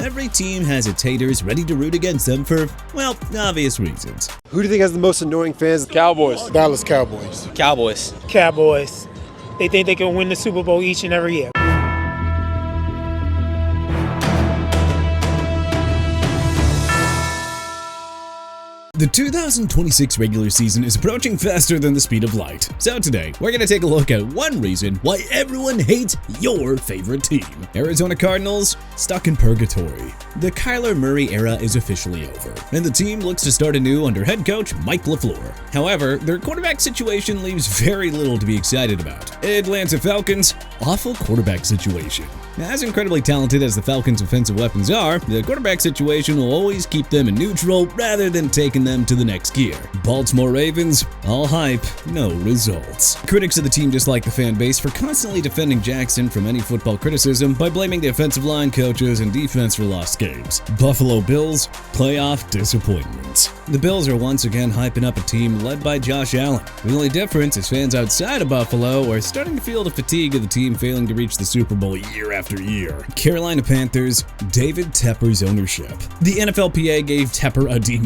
every team has its haters ready to root against them for, well, obvious reasons. Who do you think has the most annoying fans? Cowboys. Dallas Cowboys. Cowboys. Cowboys. They think they can win the Super Bowl each and every year. The 2026 regular season is approaching faster than the speed of light. So today, we're going to take a look at one reason why everyone hates your favorite team. Arizona Cardinals, stuck in purgatory. The Kyler Murray era is officially over, and the team looks to start anew under head coach Mike LaFleur. However, their quarterback situation leaves very little to be excited about. Atlanta Falcons, awful quarterback situation. As incredibly talented as the Falcons' offensive weapons are, the quarterback situation will always keep them in neutral rather than taking them to the next gear. Baltimore Ravens, all hype, no results. Critics of the team dislike the fan base for constantly defending Jackson from any football criticism by blaming the offensive line coaches and defense for lost games. Buffalo Bills, playoff disappointments. The Bills are once again hyping up a team led by Josh Allen. The only difference is fans outside of Buffalo are starting to feel the fatigue of the team failing to reach the Super Bowl year after year. Carolina Panthers, David Tepper's ownership. The NFLPA gave Tepper a D-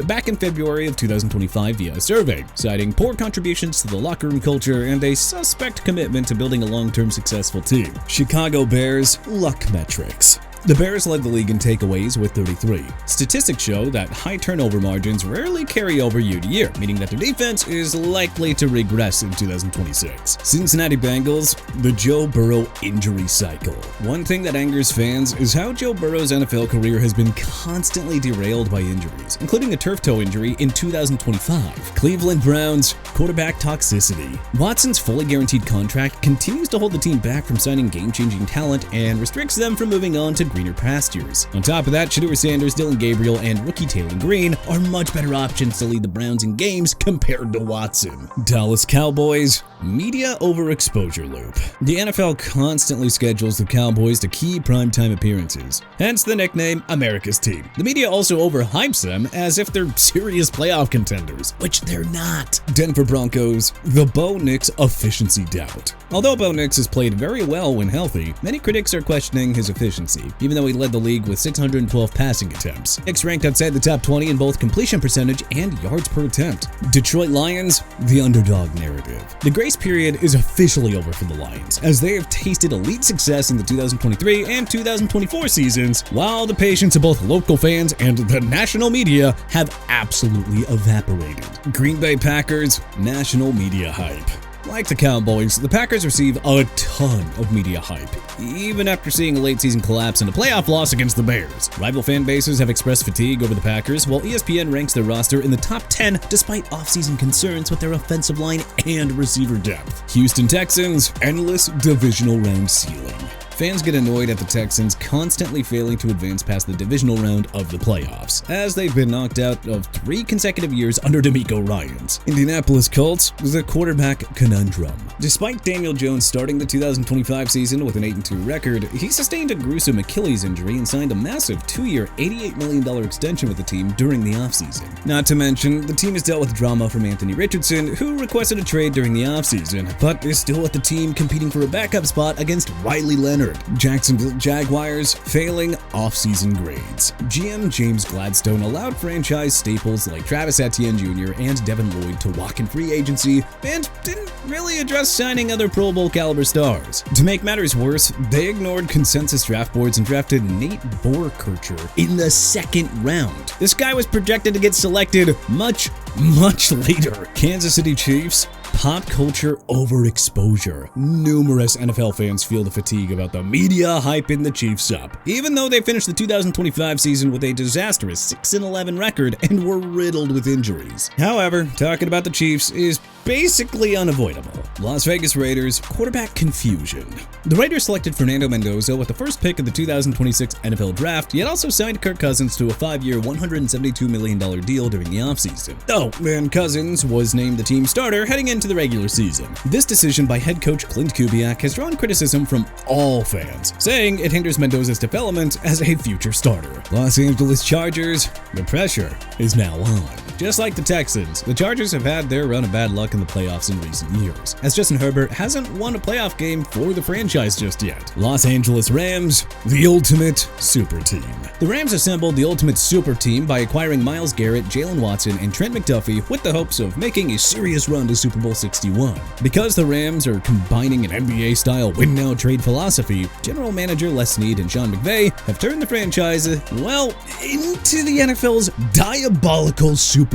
back in February of 2025 via a survey, citing poor contributions to the locker room culture and a suspect commitment to building a long-term successful team. Chicago Bears, luck metrics. The Bears led the league in takeaways with 33. Statistics show that high turnover margins rarely carry over year to year, meaning that their defense is likely to regress in 2026. Cincinnati Bengals, the Joe Burrow injury cycle. One thing that angers fans is how Joe Burrow's NFL career has been constantly derailed by injuries, including a turf toe injury in 2025. Cleveland Browns, quarterback toxicity. Watson's fully guaranteed contract continues to hold the team back from signing game-changing talent and restricts them from moving on to greener pastures. On top of that, Shedeur Sanders, Dylan Gabriel, and rookie Taylor Green are much better options to lead the Browns in games compared to Watson. Dallas Cowboys, media overexposure loop. The NFL constantly schedules the Cowboys to key primetime appearances, hence the nickname America's Team. The media also overhypes them as if they're serious playoff contenders, which they're not. Denver Broncos, the Bo Nix efficiency doubt. Although Bo Nix has played very well when healthy, many critics are questioning his efficiency, even though he led the league with 612 passing attempts. Nix ranked outside the top 20 in both completion percentage and yards per attempt. Detroit Lions, the underdog narrative. The grace period is officially over for the Lions, as they have tasted elite success in the 2023 and 2024 seasons, while the patience of both local fans and the national media have absolutely evaporated. Green Bay Packers, national media hype. Like the Cowboys, the Packers receive a ton of media hype, even after seeing a late-season collapse and a playoff loss against the Bears. Rival fan bases have expressed fatigue over the Packers, while ESPN ranks their roster in the top 10 despite offseason concerns with their offensive line and receiver depth. Houston Texans, endless divisional round ceiling. Fans get annoyed at the Texans constantly failing to advance past the divisional round of the playoffs, as they've been knocked out of 3 consecutive years under DeMeco Ryans. Indianapolis Colts, the quarterback conundrum. Despite Daniel Jones starting the 2025 season with an 8-2 record, he sustained a gruesome Achilles injury and signed a massive 2-year, $88 million extension with the team during the offseason. Not to mention, the team has dealt with drama from Anthony Richardson, who requested a trade during the offseason, but is still with the team competing for a backup spot against Riley Leonard. Jacksonville Jaguars, failing offseason grades. GM James Gladstone allowed franchise staples like Travis Etienne Jr. and Devin Lloyd to walk in free agency and didn't really address signing other Pro Bowl caliber stars. To make matters worse, they ignored consensus draft boards and drafted Nate Boerkircher in the 2nd round. This guy was projected to get selected much later. Kansas City Chiefs, pop culture overexposure. Numerous NFL fans feel the fatigue about the media hyping the Chiefs up, even though they finished the 2025 season with a disastrous 6-11 record and were riddled with injuries. However, talking about the Chiefs is basically unavoidable. Las Vegas Raiders, quarterback confusion. The Raiders selected Fernando Mendoza with the first pick of the 2026 NFL Draft, yet also signed Kirk Cousins to a 5-year, $172 million deal during the offseason. Oh, and Cousins was named the team starter heading into the regular season. This decision by head coach Clint Kubiak has drawn criticism from all fans, saying it hinders Mendoza's development as a future starter. Los Angeles Chargers, the pressure is now on. Just like the Texans, the Chargers have had their run of bad luck in the playoffs in recent years, as Justin Herbert hasn't won a playoff game for the franchise just yet. Los Angeles Rams, the ultimate super team. The Rams assembled the ultimate super team by acquiring Myles Garrett, Jalen Watson, and Trent McDuffie with the hopes of making a serious run to Super Bowl 61. Because the Rams are combining an NBA-style win-now-trade philosophy, General Manager Les Snead and Sean McVay have turned the franchise, well, into the NFL's diabolical supervillain,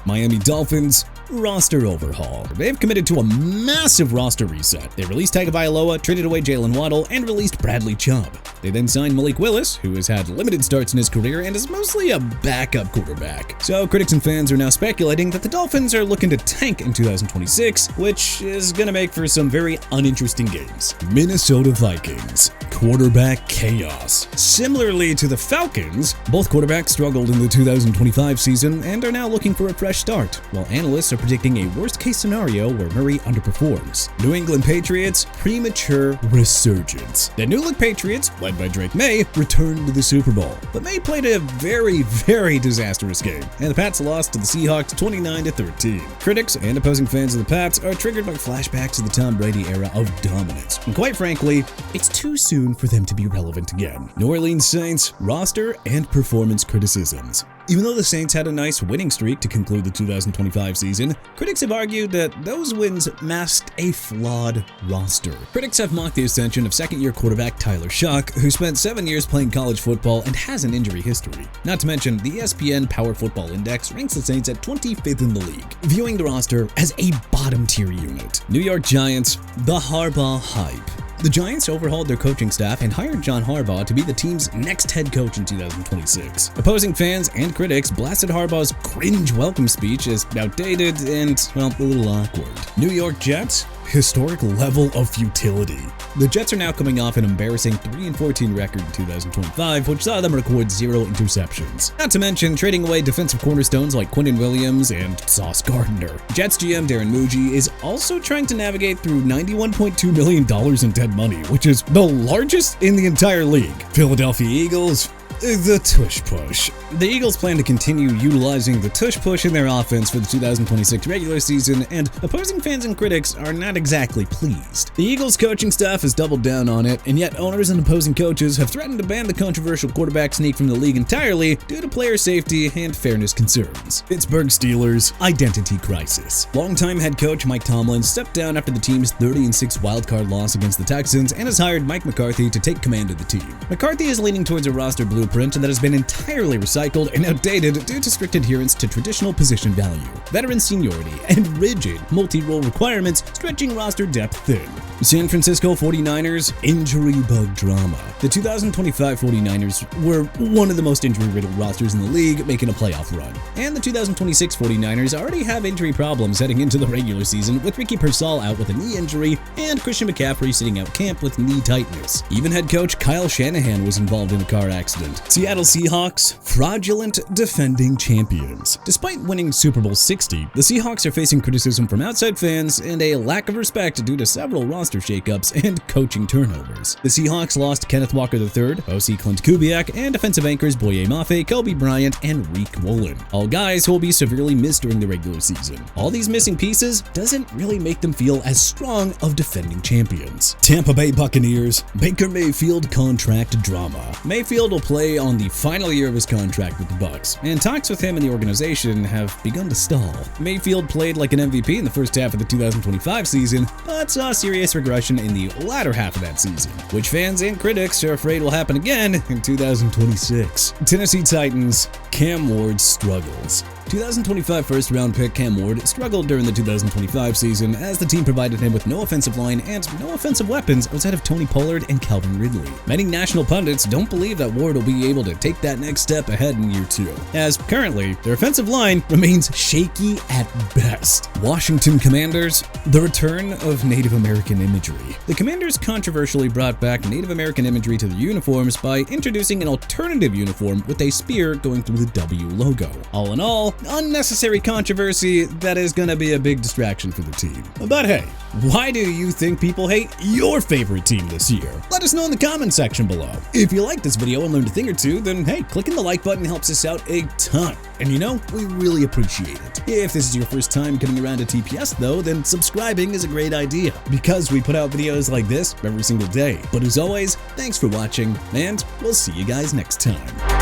Miami Dolphins roster overhaul. They've committed to a massive roster reset. They released Tagovailoa, traded away Jalen Waddle, and released Bradley Chubb. They then signed Malik Willis, who has had limited starts in his career and is mostly a backup quarterback. So critics and fans are now speculating that the Dolphins are looking to tank in 2026, which is going to make for some very uninteresting games. Minnesota Vikings. Quarterback chaos. Similarly to the Falcons, both quarterbacks struggled in the 2025 season and are now looking for a fresh start, while analysts are predicting a worst-case scenario where Murray underperforms. New England Patriots premature resurgence. The New Look Patriots, led by Drake May, returned to the Super Bowl, but May played a very disastrous game, and the Pats lost to the Seahawks 29-13. Critics and opposing fans of the Pats are triggered by flashbacks to the Tom Brady era of dominance, and quite frankly, it's too soon for them to be relevant again. New Orleans Saints roster and performance criticisms. Even though the Saints had a nice winning streak to conclude the 2025 season, critics have argued that those wins masked a flawed roster. Critics have mocked the ascension of second-year quarterback Tyler Shough, who spent 7 years playing college football and has an injury history. Not to mention, the ESPN Power Football Index ranks the Saints at 25th in the league, viewing the roster as a bottom-tier unit. New York Giants, the Harbaugh hype. The Giants overhauled their coaching staff and hired John Harbaugh to be the team's next head coach in 2026. Opposing fans and critics blasted Harbaugh's cringe welcome speech as outdated and, well, a little awkward. New York Jets, historic level of futility. The Jets are now coming off an embarrassing 3-14 record in 2025, which saw them record 0 interceptions. Not to mention trading away defensive cornerstones like Quinnen Williams and Sauce Gardner. Jets GM Darren Muji is also trying to navigate through $91.2 million in dead money, which is the largest in the entire league. Philadelphia Eagles, the tush push. The Eagles plan to continue utilizing the tush push in their offense for the 2026 regular season, and opposing fans and critics are not exactly pleased. The Eagles coaching staff has doubled down on it, and yet owners and opposing coaches have threatened to ban the controversial quarterback sneak from the league entirely due to player safety and fairness concerns. Pittsburgh Steelers identity crisis. Longtime head coach Mike Tomlin stepped down after the team's 30-6 wildcard loss against the Texans and has hired Mike McCarthy to take command of the team. McCarthy is leaning towards a roster blueprint that has been entirely recycled and outdated due to strict adherence to traditional position value, veteran seniority, and rigid multi-role requirements stretching roster depth thin. San Francisco 49ers injury bug drama. The 2025 49ers were one of the most injury-riddled rosters in the league, making a playoff run. And the 2026 49ers already have injury problems heading into the regular season, with Ricky Pearsall out with a knee injury and Christian McCaffrey sitting out camp with knee tightness. Even head coach Kyle Shanahan was involved in a car accident. Seattle Seahawks, fraudulent defending champions. Despite winning Super Bowl 60, the Seahawks are facing criticism from outside fans and a lack of respect due to several roster shakeups and coaching turnovers. The Seahawks lost Kenneth Walker III, OC Clint Kubiak, and defensive anchors Boye Mafe, Kobe Bryant, and Reek Woolen, all guys who will be severely missed during the regular season. All these missing pieces doesn't really make them feel as strong of defending champions. Tampa Bay Buccaneers, Baker Mayfield contract drama. Mayfield will play on the final year of his contract with the Bucs, and talks with him and the organization have begun to stall. Mayfield played like an MVP in the first half of the 2025 season, but saw serious regression in the latter half of that season, which fans and critics are afraid will happen again in 2026. Tennessee Titans, Cam Ward struggles. 2025 first-round pick Cam Ward struggled during the 2025 season as the team provided him with no offensive line and no offensive weapons outside of Tony Pollard and Calvin Ridley. Many national pundits don't believe that Ward will be able to take that next step ahead in year 2, as currently their offensive line remains shaky at best. Washington Commanders, the return of Native American imagery. The Commanders controversially brought back Native American imagery to their uniforms by introducing an alternative uniform with a spear going through the W logo. All in all, well, unnecessary controversy that is gonna be a big distraction for the team. But hey, why do you think people hate your favorite team this year? Let us know in the comment section below. If you liked this video and learned a thing or two, then hey, clicking the like button helps us out a ton. And you know, we really appreciate it. If this is your first time coming around to TPS though, then subscribing is a great idea because we put out videos like this every single day. But as always, thanks for watching, and we'll see you guys next time.